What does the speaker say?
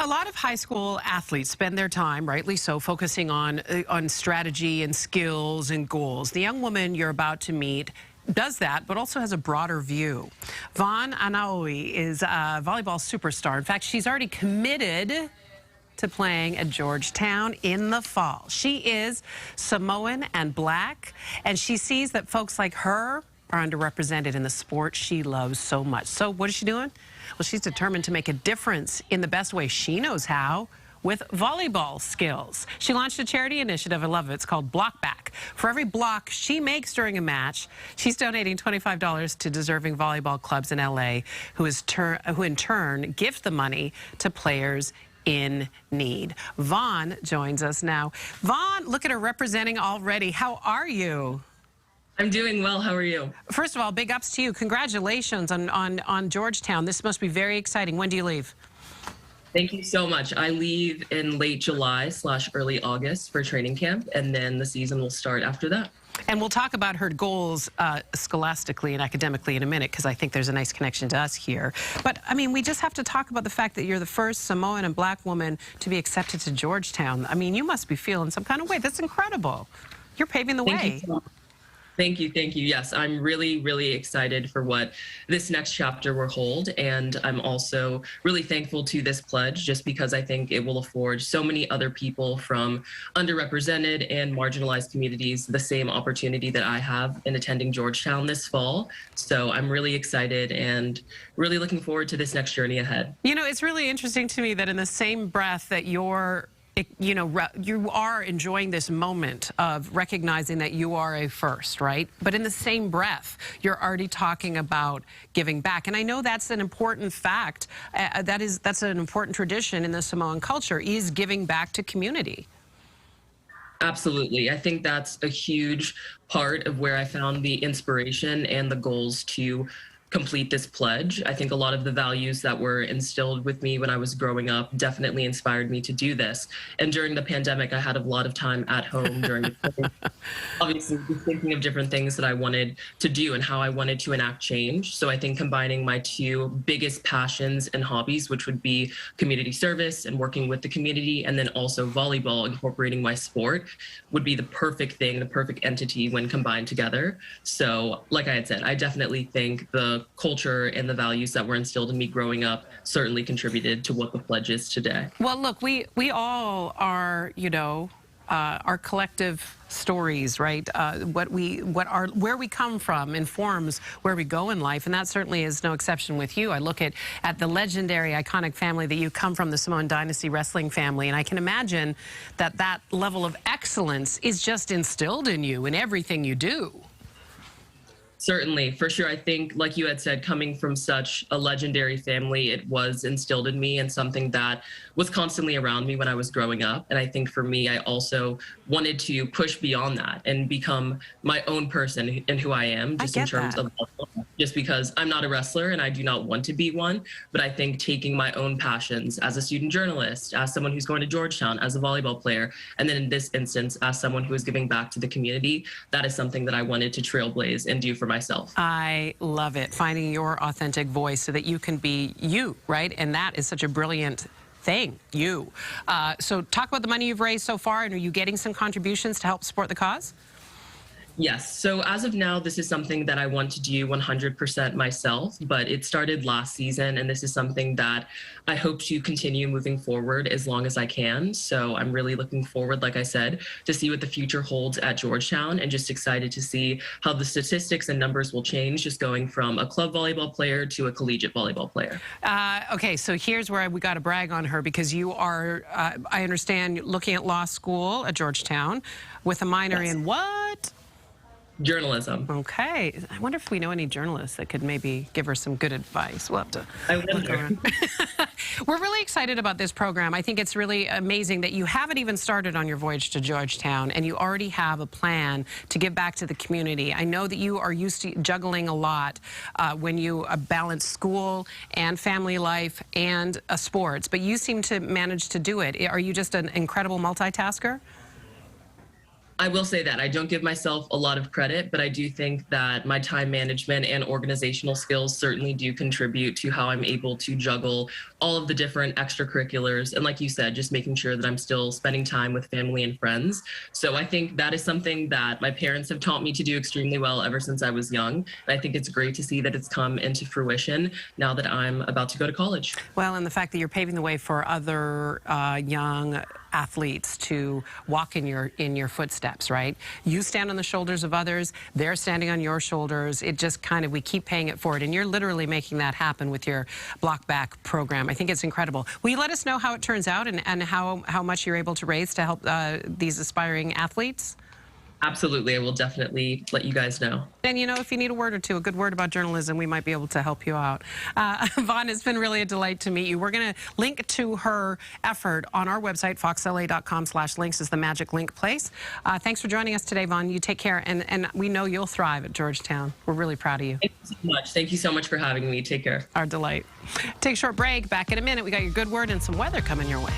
A lot of high school athletes spend their time, rightly so, focusing on strategy and skills and goals. The young woman you're about to meet does that, but also has a broader view. Vaughan Anoa'i is a volleyball superstar. In fact, she's already committed to playing at Georgetown in the fall. She is Samoan and Black, and she sees that folks like her are underrepresented in the sport she loves so much. So what is she doing? Well, she's determined to make a difference in the best way she knows how, with volleyball skills. She launched a charity initiative, I love it, it's called Block Back. For every block she makes during a match, she's donating $25 to deserving volleyball clubs in LA, who in turn gift the money to players in need. Vaughan joins us now. Vaughan, look at her representing already. How are you? I'm doing well. How are you? First of all, big ups to you. Congratulations on Georgetown. This must be very exciting. When do you leave? Thank you so much. I leave in late July/early August for training camp, and then the season will start after that. And we'll talk about her goals scholastically and academically in a minute, because I think there's a nice connection to us here. But, I mean, we just have to talk about the fact that you're the first Samoan and Black woman to be accepted to Georgetown. I mean, you must be feeling some kind of way. That's incredible. You're paving the way. Thank you so much. Thank you. Thank you. Yes, I'm really, really excited for what this next chapter will hold. And I'm also really thankful to this pledge, just because I think it will afford so many other people from underrepresented and marginalized communities the same opportunity that I have in attending Georgetown this fall. So I'm really excited and really looking forward to this next journey ahead. You know, it's really interesting to me that in the same breath that you are enjoying this moment of recognizing that you are a first, right? But in the same breath, you're already talking about giving back. And I know that's an important fact. That's an important tradition in the Samoan culture, is giving back to community. Absolutely. I think that's a huge part of where I found the inspiration and the goals to complete this pledge. I think a lot of the values that were instilled with me when I was growing up definitely inspired me to do this. And during the pandemic, I had a lot of time at home during obviously just thinking of different things that I wanted to do and how I wanted to enact change. So I think combining my two biggest passions and hobbies, which would be community service and working with the community, and then also volleyball, incorporating my sport, would be the perfect thing, the perfect entity when combined together. So like I had said, I definitely think the culture and the values that were instilled in me growing up certainly contributed to what the pledge is today. Well, look, we all are, you know, our collective stories, right? Where we come from informs where we go in life, and that certainly is no exception with you. I look at the legendary, iconic family that you come from, the Samoan Dynasty wrestling family, and I can imagine that that level of excellence is just instilled in you in everything you do. Certainly, for sure. I think, like you had said, coming from such a legendary family, it was instilled in me and something that was constantly around me when I was growing up. And I think for me, I also wanted to push beyond that and become my own person and who I am, just in terms of, just because I'm not a wrestler and I do not want to be one. But I think taking my own passions as a student journalist, as someone who's going to Georgetown, as a volleyball player, and then in this instance, as someone who is giving back to the community, that is something that I wanted to trailblaze and do for myself. I love it, finding your authentic voice so that you can be you, right? And that is such a brilliant thing, you. So talk about the money you've raised so far, and are you getting some contributions to help support the cause? Yes. So as of now, this is something that I want to do 100% myself, but it started last season, and this is something that I hope to continue moving forward as long as I can. So I'm really looking forward, like I said, to see what the future holds at Georgetown, and just excited to see how the statistics and numbers will change, just going from a club volleyball player to a collegiate volleyball player. Okay, so here's where we got to brag on her, because you are, I understand, looking at law school at Georgetown with a minor in what? Journalism. Okay. I wonder if we know any journalists that could maybe give her some good advice. We'll have to look around. We're really excited about this program. I think it's really amazing that you haven't even started on your voyage to Georgetown, and you already have a plan to give back to the community. I know that you are used to juggling a lot when you balance school and family life and sports, but you seem to manage to do it. Are you just an incredible multitasker? I will say that I don't give myself a lot of credit, but I do think that my time management and organizational skills certainly do contribute to how I'm able to juggle all of the different extracurriculars. And like you said, just making sure that I'm still spending time with family and friends. So I think that is something that my parents have taught me to do extremely well ever since I was young. And I think it's great to see that it's come into fruition now that I'm about to go to college. Well, and the fact that you're paving the way for other young athletes to walk in your footsteps, right? You stand on the shoulders of others, they're standing on your shoulders. It just kind of, we keep paying it forward, and you're literally making that happen with your Block Back program. I think it's incredible. Will you let us know how it turns out and how much you're able to raise to help these aspiring athletes? Absolutely. I will definitely let you guys know. And, you know, if you need a word or two, a good word about journalism, we might be able to help you out. Vaughan, it's been really a delight to meet you. We're going to link to her effort on our website. foxla.com/links is the magic link place. Thanks for joining us today, Vaughan. You take care. And we know you'll thrive at Georgetown. We're really proud of you. Thank you so much. Thank you so much for having me. Take care. Our delight. Take a short break. Back in a minute. We got your good word and some weather coming your way.